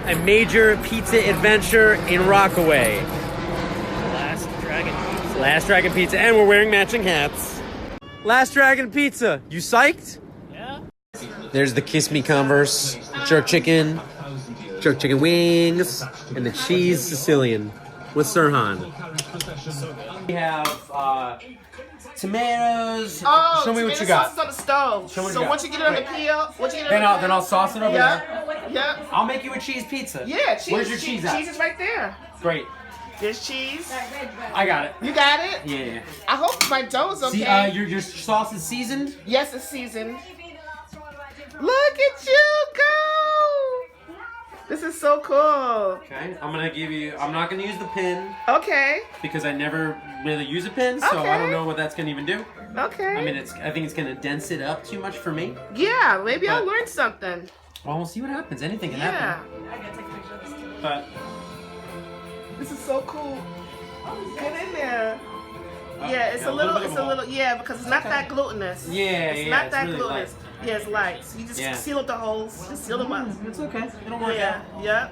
a major pizza adventure in Rockaway. Last Dragon Pizza, and we're wearing matching hats. Last Dragon Pizza, you psyched? Yeah. There's the Kiss Me Converse, jerk chicken wings, and the cheese Sicilian with Serhan. We have tomatoes. Oh, show me what you got. Sauce on the stove. Show me what so you got. once you get it on the peel, Then I'll sauce it over there. Yeah. I'll make you a cheese pizza. Yeah, cheese. Where's your cheese at? Cheese is right there. Great. There's cheese. I got it. You got it? Yeah. I hope my dough's okay. See, your sauce is seasoned? Yes, it's seasoned. Look at you go! This is so cool. Okay, I'm not gonna use the pin. Okay. Because I never really use a pin, so I don't know what that's gonna even do. Okay. I mean, I think it's gonna dense it up too much for me. Yeah, maybe I'll learn something. Well, we'll see what happens. Anything can happen. But this is so cool. Get in there. Yeah, it's a little, because it's not that glutinous. Yeah, it's not that really glutinous. light. Yeah, it's light. So you just seal up the holes. Just seal them up. It's okay. It'll work out. Yeah.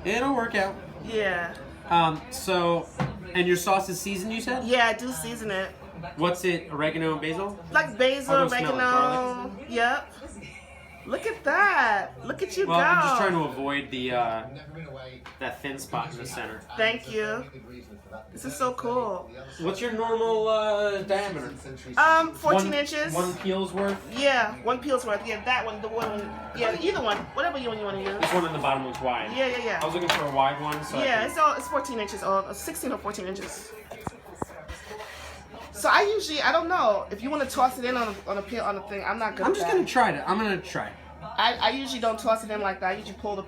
It'll work out. Yeah. So, and your sauce is seasoned, you said? Yeah, I do season it. What's it? Oregano and basil? Like basil, oregano. Yep. Look at that. Look at you go. I'm just trying to avoid the that thin spot in the center. Thank you. This is so cool. What's your normal diameter? 14 inches. One peel's worth? Yeah, one peel's worth. Yeah, that one, the one. Yeah, either one. Whatever you want to use. This one in the bottom looks wide. Yeah. I was looking for a wide one. So it's 14 inches or 16 or 14 inches. So I don't know if you want to toss it in on a thing. I'm not good. I'm just gonna try it. I'm gonna try it. I usually don't toss it in like that. I usually pull the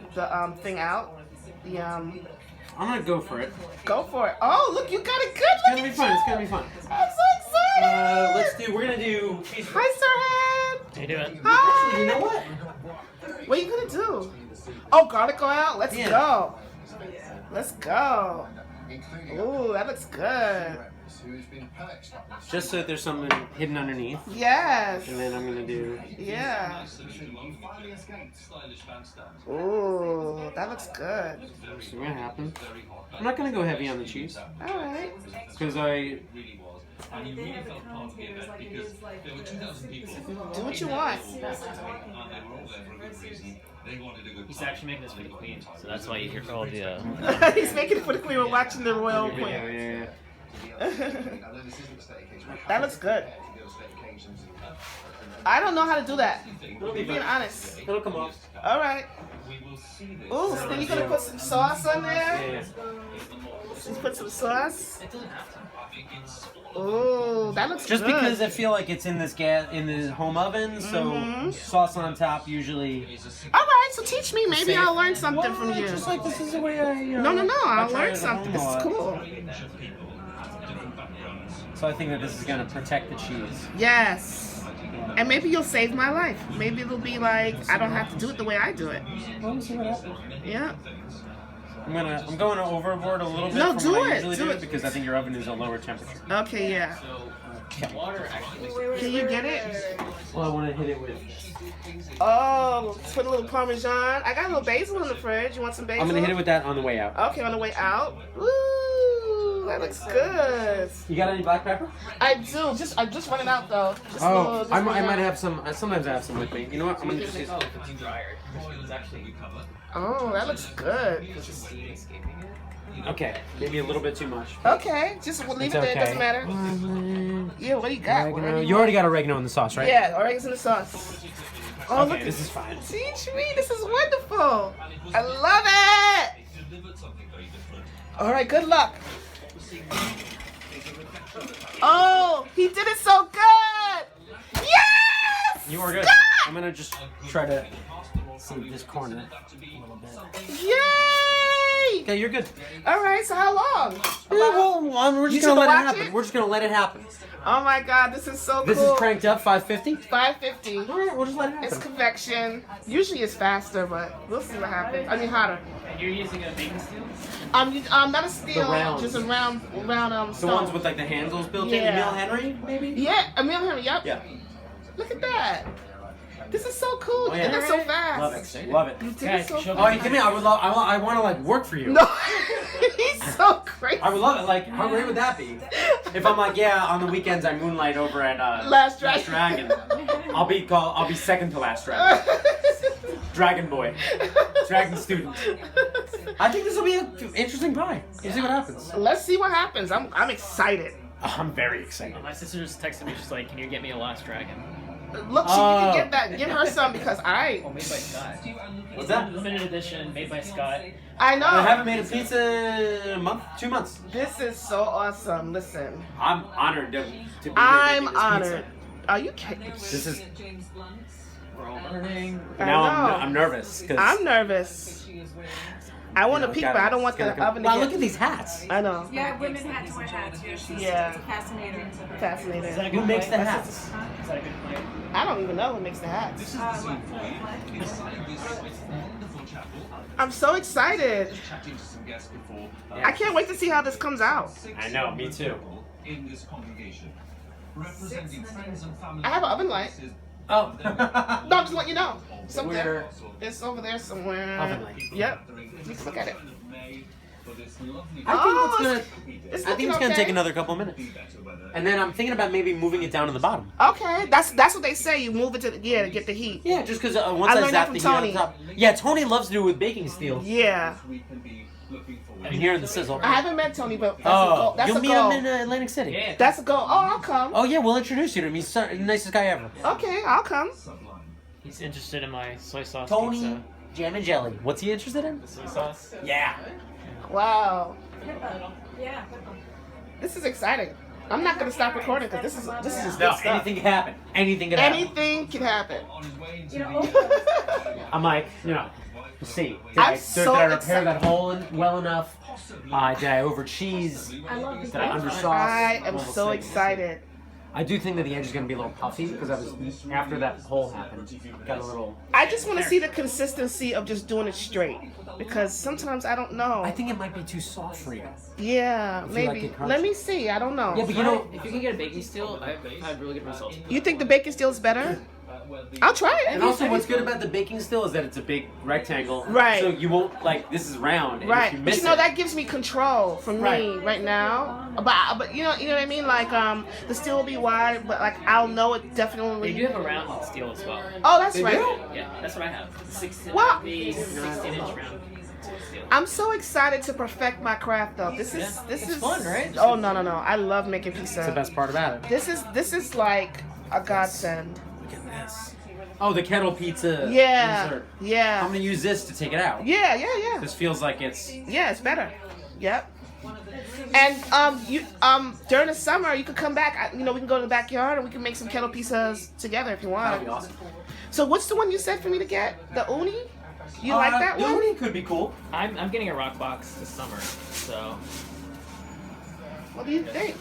thing out. I'm gonna go for it. Go for it. Oh, look, you got it good. It's gonna be fun. It's gonna be fun. I'm so excited. We're gonna do. Hi, Serhan. How you doing? Hi. Actually, you know what? What are you gonna do? Oh, garlic oil. Let's go. Let's go. Ooh, that looks good. Just so that there's something hidden underneath. Yes. And then I'm gonna do. Yeah. Ooh, that looks good. What's gonna happen? I'm not gonna go heavy on the cheese. All right. Because I. Do what you want. He's actually making this for the queen, so that's why you hear all the. He's making it for the queen. We're watching the royal queen. Yeah. That looks good. I don't know how to do that. Being honest. It'll come off. All right. Ooh, so then you're gonna put some sauce on there. Yeah. Just put some sauce. Ooh, that looks Just good. because I feel like it's in the home oven, so sauce on top usually. All right, so teach me. Maybe I'll learn something from you. Just like this is the way I. No. I'll learn something. This is cool. So I think that this is gonna protect the cheese. Yes. And maybe you'll save my life. Maybe it'll be like I don't have to do it the way I do it. Well, we'll see what happens. Yeah. I'm going overboard a little bit No, from do what I it, usually do do it. because I think your oven is a lower temperature. Okay, yeah. Can you get it? Well, I want to hit it with. Oh, put a little Parmesan. I got a little basil in the fridge. You want some basil? I'm gonna hit it with that on the way out. Okay, on the way out. Ooh, that looks good. You got any black pepper? I do. I'm just running out though. I might have some. Sometimes I have some with me. You know what? I'm gonna just use. Oh, that looks good. Okay, maybe a little bit too much. Okay, just leave it there. It doesn't matter. Yeah, what do you got? You already got oregano in the sauce, right? Yeah, oregano's in the sauce. Oh, okay, look, this is fine. Teach me. This is wonderful. I love it. All right, good luck. Oh, he did it so good. Yes! You are good. Scott! I'm gonna just try to see this corner a little bit. Yay! Okay, you're good. All right, so how long? We're just gonna let it happen. We're just gonna let it happen. Oh my God, this is so cool. This is cranked up 550. 550. All right, we'll just let it happen. It's convection. Usually it's faster, but we'll see what happens. I mean, hotter. And you're using a baking steel? Not a steel, just a round The stone. ones with like the handles built in. Yeah. Emil Henry, maybe? Yeah, Emil Henry. Yep. Yeah. Look at that. This is so cool. Oh, You yeah. did it so fast. Love it. Love it. You did Guys, it so show fast. me- Oh, you give me. I want to like work for you. No, he's so crazy. I would love it. Like, how great would that be? If I'm like, yeah, on the weekends I moonlight over at Last Dragon. I'll be second to Last Dragon. Dragon boy, dragon student. I think this will be an interesting pie. We'll see what happens. Let's see what happens. I'm excited. I'm very excited. My sister just texted me. She's like, "Can you get me a Last Dragon?" Look, she can get that. Give her some because Oh, made by Scott. What's that? Limited edition, made by Scott. I know. I haven't made a pizza in a month, 2 months. This is so awesome. Listen, I'm honored to be I'm making this honored. Are you kidding? Pizza. This is We're all learning. I now know. I'm nervous because I'm nervous. I want to peek, but I don't want the oven to Wow, get. look at these hats. I know. Yeah, women had to wear hats. Yeah, she's Yeah. it's a fascinator. Is that a Fascinating. good Who makes the play? hats? Is that a good play? I don't even know who makes the hats. I'm so excited. I can't wait to see how this comes out. I know, me too. I have an oven light. Oh. No, I'm just letting you know. Somewhere. Where? It's over there somewhere. Oven light. Yep. Let's look at it. I think It's I think looking it's gonna okay. take another couple minutes. And then I'm thinking about maybe moving it down to the bottom. Okay, that's what they say. You move it to to get the heat. Yeah, just because once I I, learned zap that the from heat on Tony. top. Yeah, Tony loves to do it with baking steel. Yeah. I'm hearing the sizzle. I haven't met Tony, but that's a Oh, goal. That's you'll a meet goal. him in Atlantic City. Yeah. That's a goal. Oh, I'll come. Oh yeah, we'll introduce you to him. He's the nicest guy ever. Okay, I'll come. He's interested in my soy sauce Tony, pizza. jam and jelly. What's he interested in? The soy sauce. Yeah. Wow. Yeah. This is exciting. I'm not gonna stop recording because this is just No, good stuff. anything can happen. Anything can happen. Anything can happen. You know, I'm like, we'll see. Did I'm I so repair excited. that hole well enough? Did I over cheese? I love these. Did I under sauce? I am We'll so see. excited. I do think that the edge is going to be a little puffy because I was after that hole happened, got a little. I just want to see the consistency of just doing it straight because sometimes I don't know. I think it might be too soft for you. Yeah, you like maybe. it crunchy. Let me see. I don't know. Yeah, but you know, If you can get a baking steel, I've had really good results. You think the bacon steel is better? I'll try it. and also what's good about the baking steel is that it's a big rectangle. Right. So you won't this is round. And Right, If you but miss you know it, that gives me control for me right now. But you know what I mean. Like the steel will be wide, but like I'll know it They definitely. do have a round steel as well. Oh, that's They right. do? Yeah, that's what I have. 16, Wow. the 16-inch round steel. I'm so excited to perfect my craft though. This is Yeah. this It's is fun, right? Oh no. I love making that's the pizza. best part about it. This is like a godsend. Look at this. Oh, the kettle pizza. Yeah. Insert. I'm Yeah. gonna use this to take it out. Yeah. This feels like it's. Yeah, it's better. Yep. And you during the summer you could come back. We can go to the backyard and we can make some kettle pizzas together if you That'd want. be awesome. So what's the one you said for me to get? The uni? You like that the one? uni could be cool. I'm getting a rock box this summer, so What do you think?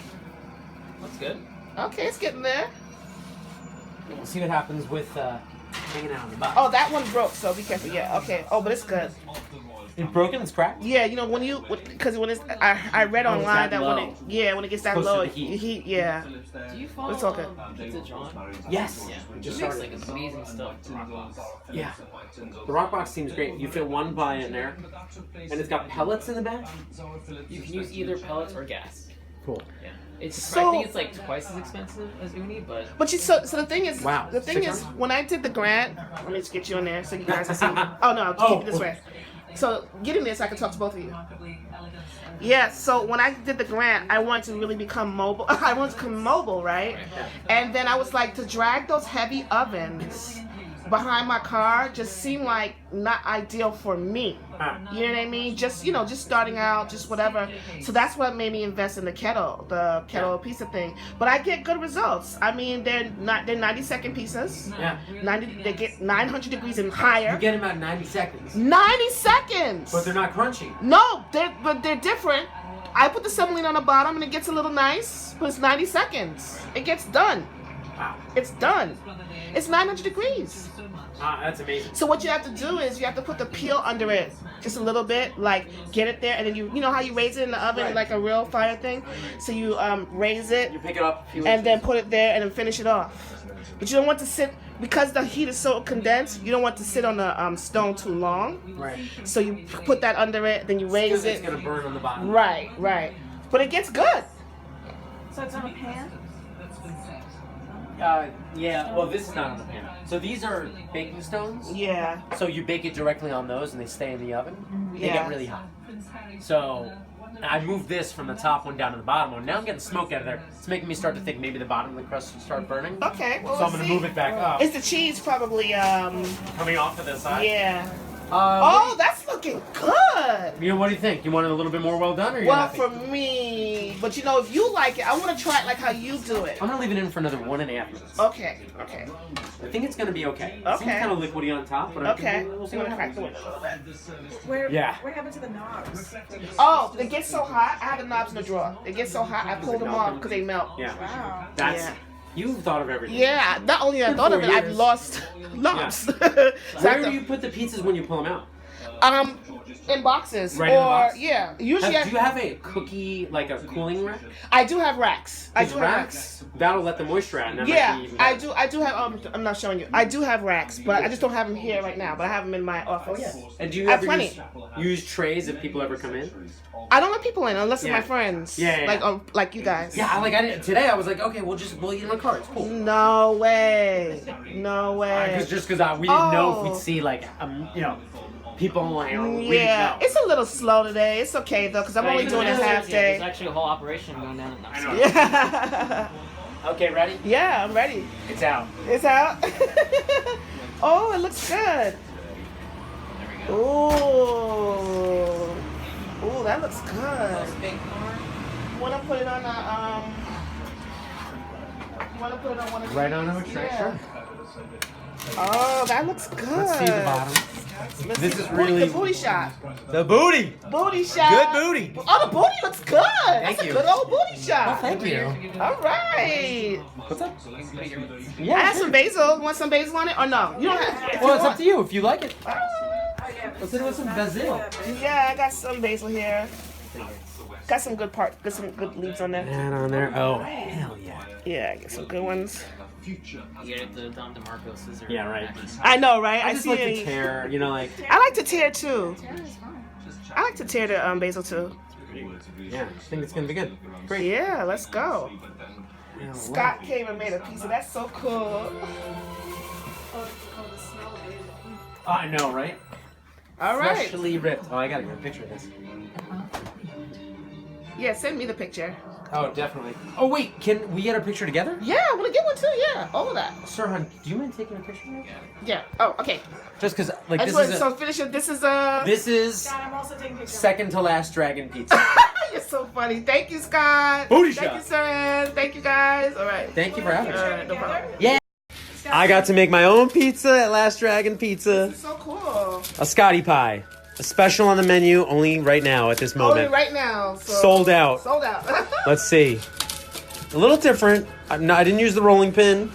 that's good. Okay, it's getting there. We'll see what happens with hanging out on the box. Oh, that one broke, so be careful. Yeah, okay. Oh, but it's good. It's broken. It's cracked. Yeah, because when it's I read Oh, it's online that that low. when it gets that Close to low, the heat. yeah. Do you follow It's okay. Pizza John? Yes. Yeah, Just he makes started. like amazing stuff. for rock box. Yeah. The rock box seems great. You fit one pie in there, and it's got pellets in the back. You can use either pellets or gas. Cool. Yeah, it's. So- I think it's like twice as expensive as uni, but But so the thing is, Wow. the thing is, 600? when I did the grant, let me just get you in there so you guys can see. Oh no, I'll keep it this way. So get in there so I can talk to both of you. Yeah, so when I did the grant, I wanted to really become mobile. I wanted to become mobile, right? And then I was like, to drag those heavy ovens behind my car just seemed like not ideal for me. You know what I mean? Just starting out, just whatever. So that's what made me invest in the kettle pizza thing. But I get good results. I mean, they're 90-second pizzas. Yeah. They get 900 degrees and higher. You get them at 90 seconds. 90 seconds. But they're not crunchy. No, they're different. I put the semolina on the bottom and it gets a little nice, but it's 90 seconds. It gets done. Wow. It's done. It's 900 degrees. That's amazing. So what you have to do is you have to put the peel under it just a little bit, like get it there, and then you know how you raise it in the oven Right. like a real fire thing. So you raise it You pick it up. A few and then inches. put it there and then finish it off. But you don't want to sit because the heat is so condensed, you don't want to sit on the stone too long. Right. So you put that under it, then you raise It's it. gonna burn on the bottom. Right, right. But it gets good. So it's on a pan? Yeah. Well, this is not on the pan. So these are baking stones. Yeah. So you bake it directly on those, and they stay in the oven. They Yeah. get really hot. So I moved this from the top one down to the bottom one. Now I'm getting smoke out of there. It's making me start to think maybe the bottom of the crust should start burning. Okay. Well, So I'm let's gonna see. move it back up. Is the cheese probably Coming off to this side. yeah. Oh, Oh, that's looking good. you know, what do you think? You want it a little bit more well done, or you Well, happy? for me, but you know, if you like it, I want to try it like how you do it. I'm gonna leave it in for another 1.5 minutes. Okay. Okay. I think it's gonna be okay. It Okay. seems kind of liquidy on top, but Okay. we'll see I'm what gonna crack the happens. window a little bit. Where, Yeah. what happened to the knobs? Oh, they get so hot. I have the knobs in the drawer. They get so hot, I pull them off because they melt. Yeah. Wow. That's Yeah. you've thought of everything. Yeah. Not only I Good thought of 4 it, I've years. lost knobs. So I Where have do to- you put the pizzas when you pull them out? In boxes. Right in or the box? yeah. Usually Do you have a cookie, like a cooling rack? I do have racks. I do Because have racks. that'll let the moisture out. And that Yeah, might be even I better. do. I do have. I'm not showing you. I do have racks, but I just don't have them here right now. But I have them in my office. And do you I have ever plenty. use trays if people ever come in? I don't let people in unless they're Yeah. my friends. Yeah, yeah, yeah. Like you guys. Yeah, I didn't today. I was like, okay, we'll eat in my car. It's cool. No way. No way. Just because we didn't know if Oh. we'd see like people like we didn't Yeah, know. it's a little slow today. It's okay though, cause I'm only doing a half There's day. actually a whole operation going down at I know. Yeah. Okay, ready? Yeah, I'm ready. It's out. It's out. Oh, it looks good. Ooh. Ooh, that looks good. Wanna put it on a You wanna put it on one of these? Right on a tray, Yeah. sure. Oh, that looks good. Let's see the bottom. Let's This see is the booty, really- the booty shot. The booty. Booty shot. Good booty. Oh, the booty looks good. That's you. a good old booty shot. Thank you. All right. What's up? I Yeah. have some basil. Want some basil on it or no? You don't have. Well, it's up to you if you like it. Oh, yeah. Let's hit it with some basil. Yeah, I got some basil here. Got some good some good leaves on there. That on there. Oh, hell yeah. Yeah, I get some good ones. You get the Don DeMarco scissor. Yeah, right. I know, right? I just see like to it. tear, like. I like to tear too. I like to tear the basil too. Yeah, I think it's gonna be good. Great. Yeah, let's go. Yeah, Scott came and made a pizza. That's so cool. I know, right? All right. Freshly ripped. Oh, I gotta get a picture of this. Yeah, send me the picture. Oh, definitely. Oh, wait, can we get a picture together? Yeah, I want to get one too. Yeah, all of that. Serhan, do you mind taking a picture of this? Yeah. Oh, okay. Just because, I this just want is so finish it. This is this is God, I'm also taking pictures. second to last dragon pizza. You're so funny. Thank you, Scott. Booty Thank shot. you, Serhan. Thank you, guys. All right. Thank you for having All me. right, no problem. Yeah. I got to make my own pizza at Last Dragon Pizza. So cool. A Scottie Pie. A special on the menu, only right now at this Only moment. right now. So Sold out. Sold out. Let's see. A little different. I didn't use the rolling pin.